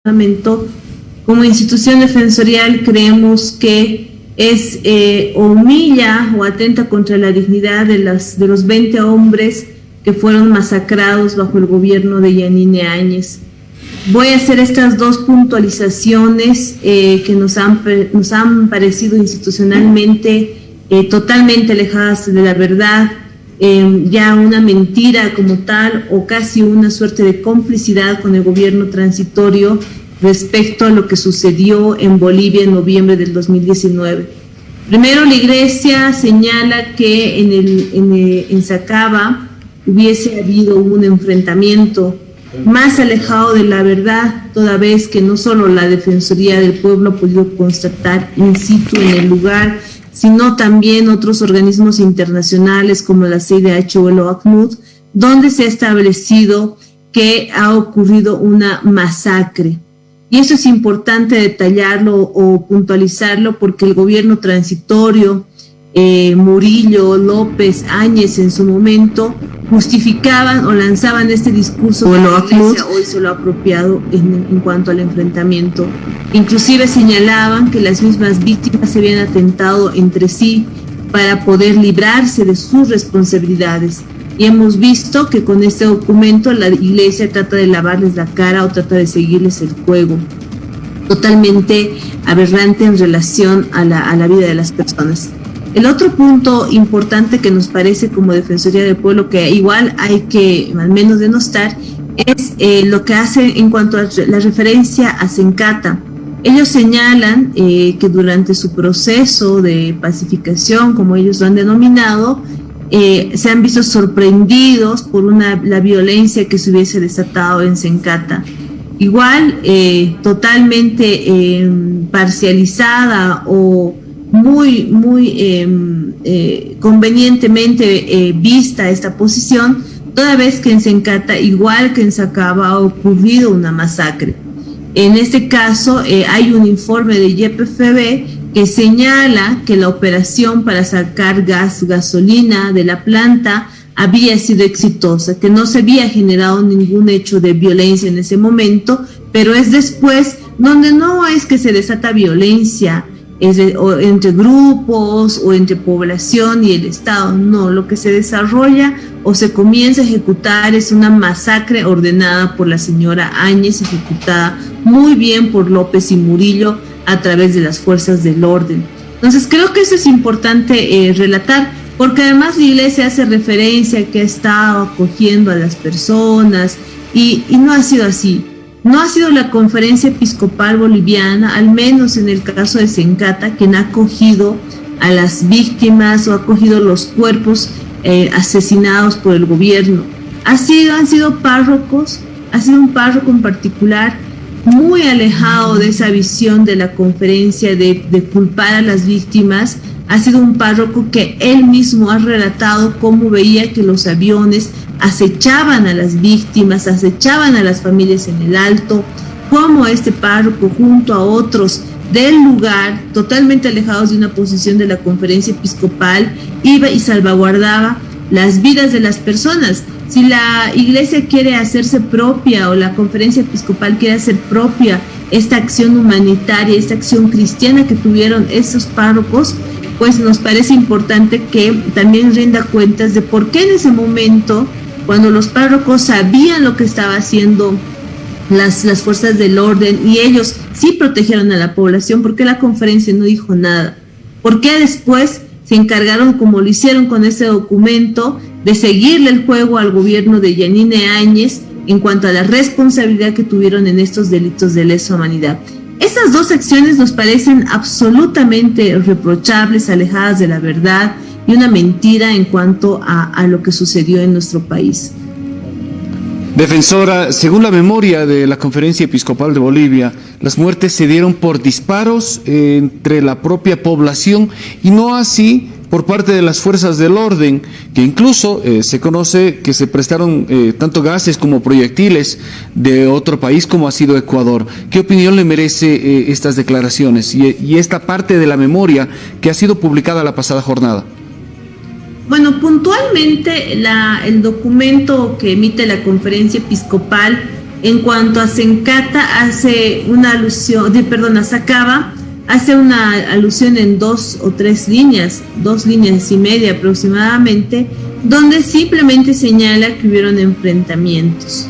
Parlamento, como institución defensorial, creemos que humilla o atenta contra la dignidad de los 20 hombres que fueron masacrados bajo el gobierno de Yanine Áñez. Voy a hacer estas dos puntualizaciones que nos han parecido institucionalmente totalmente alejadas de la verdad, ya una mentira como tal o casi una suerte de complicidad con el gobierno transitorio respecto a lo que sucedió en Bolivia en noviembre del 2019. Primero, la Iglesia señala que en Sacaba hubiese habido un enfrentamiento más alejado de la verdad, toda vez que no solo la Defensoría del Pueblo ha podido constatar in situ en el lugar, sino también otros organismos internacionales como la CIDH o el OACNUD, donde se ha establecido que ha ocurrido una masacre. Y eso es importante detallarlo o puntualizarlo porque el gobierno transitorio, Murillo, López, Áñez en su momento, justificaban o lanzaban este discurso que la Iglesia hoy se lo ha apropiado en cuanto al enfrentamiento. Inclusive señalaban que las mismas víctimas se habían atentado entre sí para poder librarse de sus responsabilidades. Y hemos visto que con este documento la Iglesia trata de lavarles la cara o trata de seguirles el juego. Totalmente aberrante en relación a la vida de las personas. El otro punto importante que nos parece como Defensoría del Pueblo, que igual hay que al menos denostar, es lo que hace en cuanto a la referencia a Sencata. Ellos señalan que durante su proceso de pacificación, como ellos lo han denominado, se han visto sorprendidos por la violencia que se hubiese desatado en Sencata. Igual, totalmente parcializada o muy convenientemente vista esta posición, toda vez que en Sencata, igual que en Sacaba, ha ocurrido una masacre. En este caso, hay un informe de YPFB que señala que la operación para sacar gasolina de la planta había sido exitosa, que no se había generado ningún hecho de violencia en ese momento, pero es después donde no es que se desata violencia entre grupos o entre población y el Estado, no, lo que se desarrolla o se comienza a ejecutar es una masacre ordenada por la señora Áñez, ejecutada muy bien por López y Murillo a través de las fuerzas del orden. Entonces creo que eso es importante relatar, porque además la Iglesia hace referencia a que ha estado acogiendo a las personas y no ha sido así. No ha sido la Conferencia Episcopal Boliviana, al menos en el caso de Sencata, quien ha acogido a las víctimas o ha acogido los cuerpos asesinados por el gobierno. Han sido párrocos, ha sido un párroco en particular muy alejado de esa visión de la conferencia de culpar a las víctimas. Ha sido un párroco que él mismo ha relatado cómo veía que los aviones acechaban a las víctimas, acechaban a las familias en el Alto, cómo este párroco junto a otros del lugar, totalmente alejados de una posición de la conferencia episcopal, iba y salvaguardaba las vidas de las personas. Si la Iglesia quiere hacerse propia o la conferencia episcopal quiere hacer propia esta acción humanitaria, esta acción cristiana que tuvieron esos párrocos, pues nos parece importante que también rinda cuentas de por qué en ese momento, cuando los párrocos sabían lo que estaba haciendo las fuerzas del orden y ellos sí protegieron a la población, ¿por qué la conferencia no dijo nada? ¿Por qué después se encargaron, como lo hicieron con ese documento, de seguirle el juego al gobierno de Yanine Áñez en cuanto a la responsabilidad que tuvieron en estos delitos de lesa humanidad? Esas dos acciones nos parecen absolutamente reprochables, alejadas de la verdad y una mentira en cuanto a lo que sucedió en nuestro país. Defensora, según la memoria de la Conferencia Episcopal de Bolivia, las muertes se dieron por disparos entre la propia población y no así por parte de las fuerzas del orden, que incluso se conoce que se prestaron tanto gases como proyectiles de otro país como ha sido Ecuador. ¿Qué opinión le merece estas declaraciones y esta parte de la memoria que ha sido publicada la pasada jornada? Bueno, puntualmente el documento que emite la Conferencia Episcopal En cuanto a Sencata, hace una alusión, a Sacaba, hace una alusión en 2 o 3 líneas, 2 líneas y media aproximadamente, donde simplemente señala que hubieron enfrentamientos,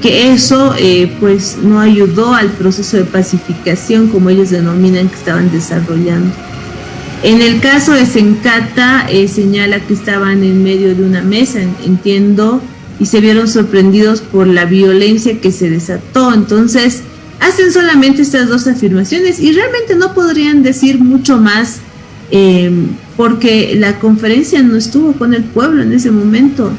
que eso pues no ayudó al proceso de pacificación, como ellos denominan, que estaban desarrollando. En el caso de Sencata, señala que estaban en medio de una mesa, entiendo, y se vieron sorprendidos por la violencia que se desató. Entonces, hacen solamente estas 2 afirmaciones y realmente no podrían decir mucho más, porque la conferencia no estuvo con el pueblo en ese momento.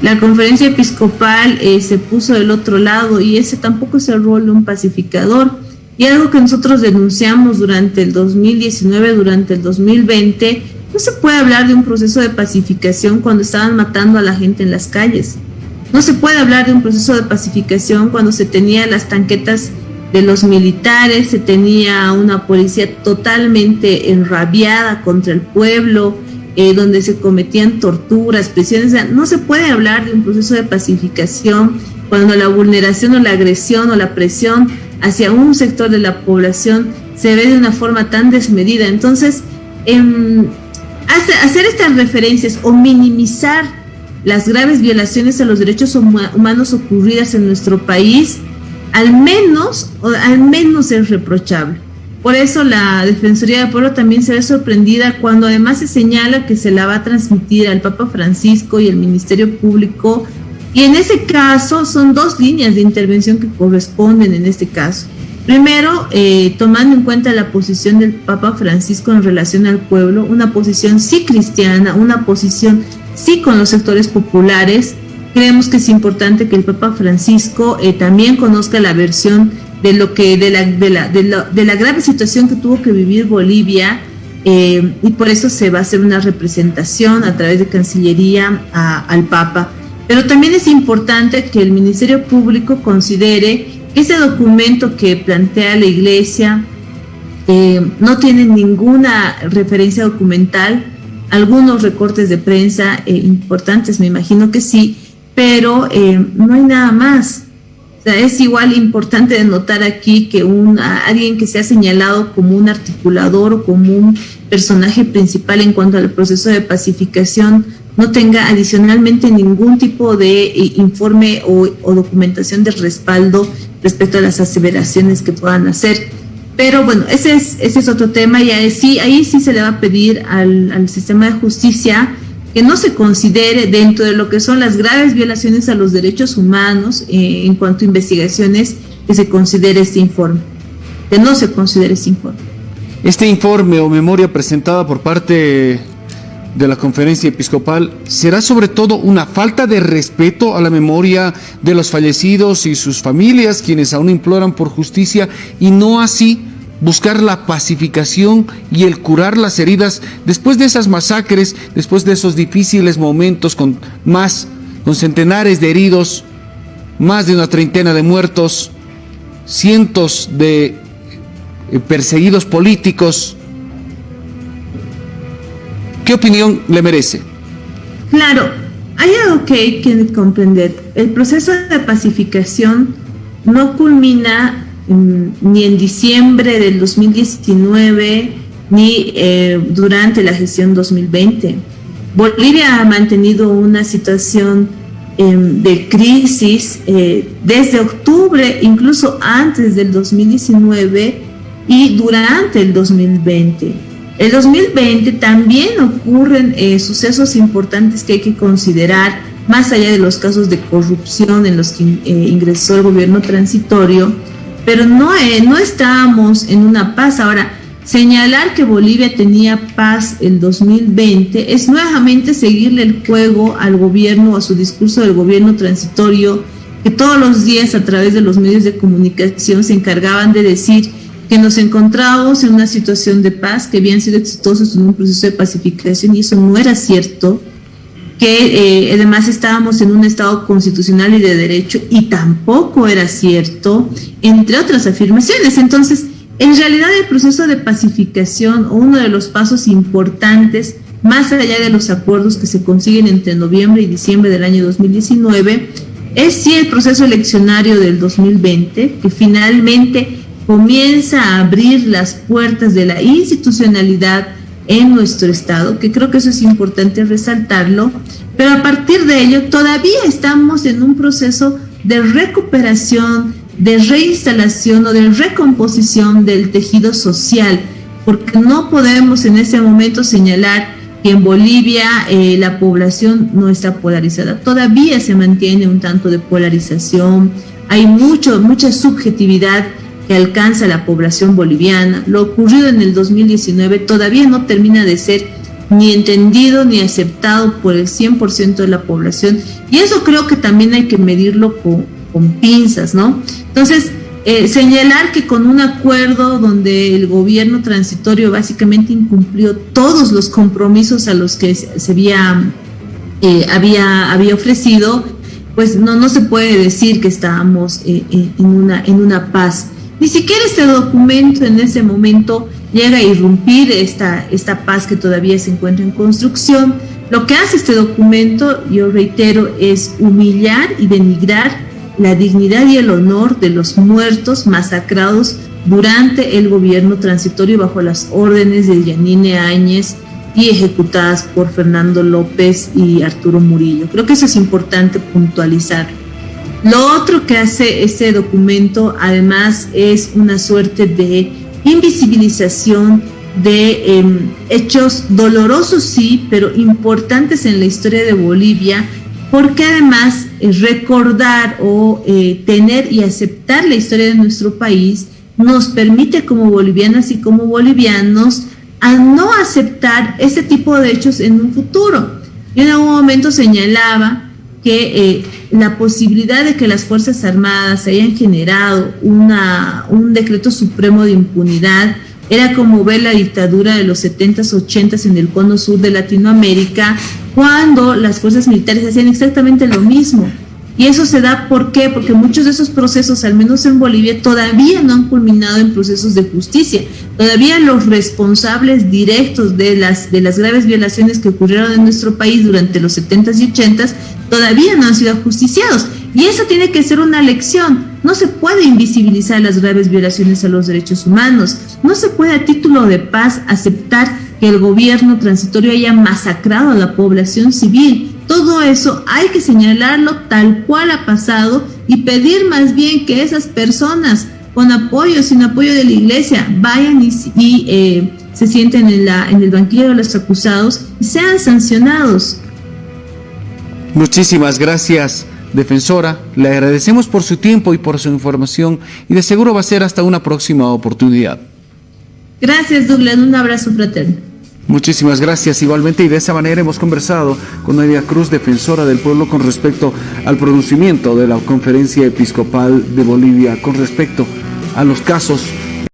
La conferencia episcopal se puso del otro lado y ese tampoco es el rol de un pacificador. Y algo que nosotros denunciamos durante el 2019, durante el 2020, no se puede hablar de un proceso de pacificación cuando estaban matando a la gente en las calles. No se puede hablar de un proceso de pacificación cuando se tenía las tanquetas de los militares, se tenía una policía totalmente enrabiada contra el pueblo, donde se cometían torturas, prisiones. O sea, no se puede hablar de un proceso de pacificación cuando la vulneración o la agresión o la presión hacia un sector de la población se ve de una forma tan desmedida. Entonces, hacer estas referencias o minimizar las graves violaciones a los derechos humanos ocurridas en nuestro país, al menos es reprochable. Por eso la Defensoría del Pueblo también se ve sorprendida cuando además se señala que se la va a transmitir al Papa Francisco y al Ministerio Público, y en ese caso son 2 líneas de intervención que corresponden en este caso. Primero, tomando en cuenta la posición del Papa Francisco en relación al pueblo, una posición sí cristiana, una posición sí con los sectores populares. Creemos que es importante que el Papa Francisco también conozca la versión de lo que de la grave situación que tuvo que vivir Bolivia, y por eso se va a hacer una representación a través de Cancillería al Papa. Pero también es importante que el Ministerio Público considere que ese documento que plantea la Iglesia no tiene ninguna referencia documental, algunos recortes de prensa importantes, me imagino que sí, pero no hay nada más. O sea, es igual importante denotar aquí que alguien que se ha señalado como un articulador o como un personaje principal en cuanto al proceso de pacificación no tenga adicionalmente ningún tipo de informe o documentación de respaldo respecto a las aseveraciones que puedan hacer. Pero bueno, ese es otro tema, y ahí sí se le va a pedir al sistema de justicia que no se considere dentro de lo que son las graves violaciones a los derechos humanos en cuanto a investigaciones, que se considere este informe, que no se considere este informe. Este informe o memoria presentada por parte de la conferencia episcopal será sobre todo una falta de respeto a la memoria de los fallecidos y sus familias, quienes aún imploran por justicia, y no así buscar la pacificación y el curar las heridas después de esas masacres, después de esos difíciles momentos con centenares de heridos, más de una treintena de muertos, cientos de perseguidos políticos. ¿Qué opinión le merece? Claro, hay algo que hay que comprender. El proceso de pacificación no culmina ni en diciembre del 2019 ni durante la gestión 2020. Bolivia ha mantenido una situación de crisis desde octubre, incluso antes del 2019 y durante el 2020. El 2020 también ocurren sucesos importantes que hay que considerar, más allá de los casos de corrupción en los que ingresó el gobierno transitorio, pero no estábamos en una paz. Ahora, señalar que Bolivia tenía paz el 2020 es nuevamente seguirle el juego al gobierno, a su discurso del gobierno transitorio, que todos los días a través de los medios de comunicación se encargaban de decir que nos encontrábamos en una situación de paz, que habían sido exitosos en un proceso de pacificación, y eso no era cierto, que además estábamos en un estado constitucional y de derecho, y tampoco era cierto, entre otras afirmaciones. Entonces, en realidad el proceso de pacificación, o uno de los pasos importantes, más allá de los acuerdos que se consiguen entre noviembre y diciembre del año 2019, Es sí el proceso eleccionario del 2020 que finalmente comienza a abrir las puertas de la institucionalidad en nuestro estado, que creo que eso es importante resaltarlo, pero a partir de ello todavía estamos en un proceso de recuperación, de reinstalación o de recomposición del tejido social, porque no podemos en ese momento señalar que en Bolivia la población no está polarizada. Todavía se mantiene un tanto de polarización, hay mucha subjetividad que alcanza la población boliviana. Lo ocurrido en el 2019 todavía no termina de ser ni entendido ni aceptado por el 100% de la población, y eso creo que también hay que medirlo con pinzas, ¿no? Entonces, señalar que con un acuerdo donde el gobierno transitorio básicamente incumplió todos los compromisos a los que se había ofrecido, pues no se puede decir que estábamos en una paz. Ni siquiera este documento en ese momento llega a irrumpir esta paz que todavía se encuentra en construcción. Lo que hace este documento, yo reitero, es humillar y denigrar la dignidad y el honor de los muertos masacrados durante el gobierno transitorio bajo las órdenes de Yanine Áñez y ejecutadas por Fernando López y Arturo Murillo. Creo que eso es importante puntualizar. Lo otro que hace este documento, además, es una suerte de invisibilización de hechos dolorosos, sí, pero importantes en la historia de Bolivia, porque además recordar o tener y aceptar la historia de nuestro país nos permite como bolivianas y como bolivianos a no aceptar este tipo de hechos en un futuro. Yo en algún momento señalaba que la posibilidad de que las Fuerzas Armadas hayan generado un decreto supremo de impunidad era como ver la dictadura de los 70s, 80s en el cono sur de Latinoamérica, cuando las fuerzas militares hacían exactamente lo mismo. Y eso se da, ¿por qué? Porque muchos de esos procesos, al menos en Bolivia, todavía no han culminado en procesos de justicia. Todavía los responsables directos de las graves violaciones que ocurrieron en nuestro país durante los 70s y 80s todavía no han sido ajusticiados. Y eso tiene que ser una lección. No se puede invisibilizar las graves violaciones a los derechos humanos. No se puede, a título de paz, aceptar que el gobierno transitorio haya masacrado a la población civil. Todo eso hay que señalarlo tal cual ha pasado y pedir más bien que esas personas, con apoyo, sin apoyo de la iglesia, vayan y se sienten en el banquillo de los acusados y sean sancionados. Muchísimas gracias, defensora. Le agradecemos por su tiempo y por su información, y de seguro va a ser hasta una próxima oportunidad. Gracias, Douglas. Un abrazo fraterno. Muchísimas gracias igualmente, y de esa manera hemos conversado con Nadia Cruz, defensora del pueblo, con respecto al pronunciamiento de la Conferencia Episcopal de Bolivia con respecto a los casos